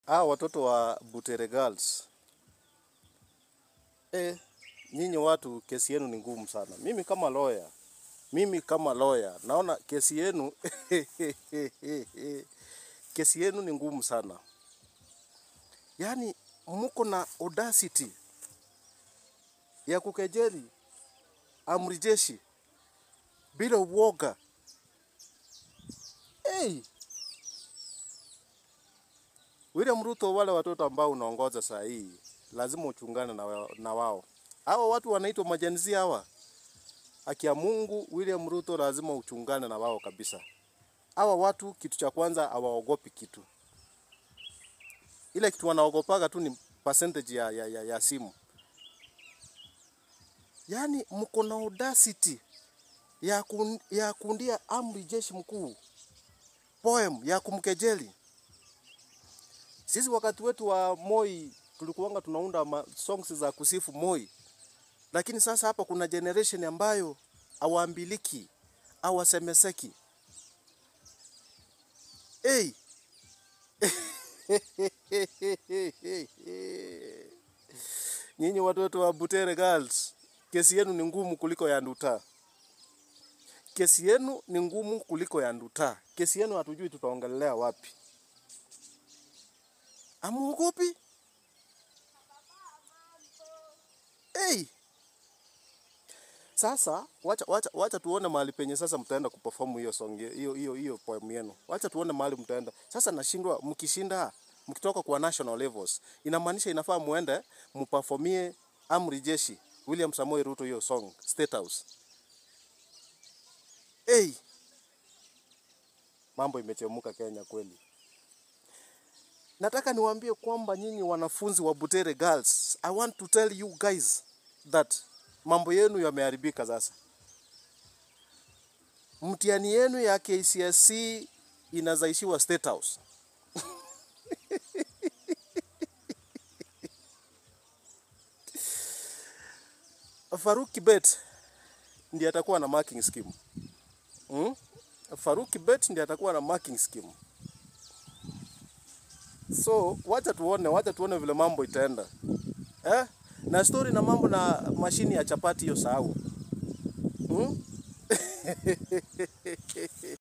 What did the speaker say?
Watoto wa Butere Girls. Nyinyi watu kesi yenu ni ngumu sana. Mimi kama lawyer naona kesi yenu kesi yenu ni ngumu sana. Yaani mko na audacity ya kukejeli amri jeshi bila uoga. William Ruto, wale watoto ambao unaongoza saa hii lazima uchungane na wao. Hawa watu wanaitwa majenzi hawa. Haki ya Mungu, William Ruto lazima uchungane na wao kabisa. Hawa watu kitu cha kwanza hawaogopi kitu. Ile kitu wanaogopaga tu ni percentage ya simu. Yaani mko na audacity ya kundia amri jeshi mkuu poem ya kumkejeli. Sisi wakati wetu wa Moi tulikuwanga tunaunda songs za kusifu Moi. Lakini sasa hapa kuna generation ambayo hawaambiliki, hawasemeseki. Nyinyi watoto wa Butere Girls, kesi yenu ni ngumu kuliko ya Nduta. Kesi yenu ni ngumu kuliko ya Nduta. Kesi yenu hatujui tutaongelea wapi. Amuogopi? Sasa wacha tuone mahali penye sasa mtaenda kuperform hiyo song hiyo poem yenu. Wacha tuone mahali mtaenda. Sasa nashindwa mkitoka kwa national levels. Inamaanisha inafaa muende mperformie amri jeshi William Samoei Ruto hiyo song State House. Mambo imechemuka Kenya kweli. Nataka niwaambie kwamba nyinyi wanafunzi wa Butere Girls, I want to tell you guys that mambo yenu yameharibika sasa. Mtihani yenu ya KCSE inazaishiwa State House. Farouk Kibet ndiye atakuwa na marking scheme. Farouk Kibet ndiye atakuwa na marking scheme. So, wacha tuone vile mambo itaenda. Na story na mambo na mashini ya chapati hiyo sahau.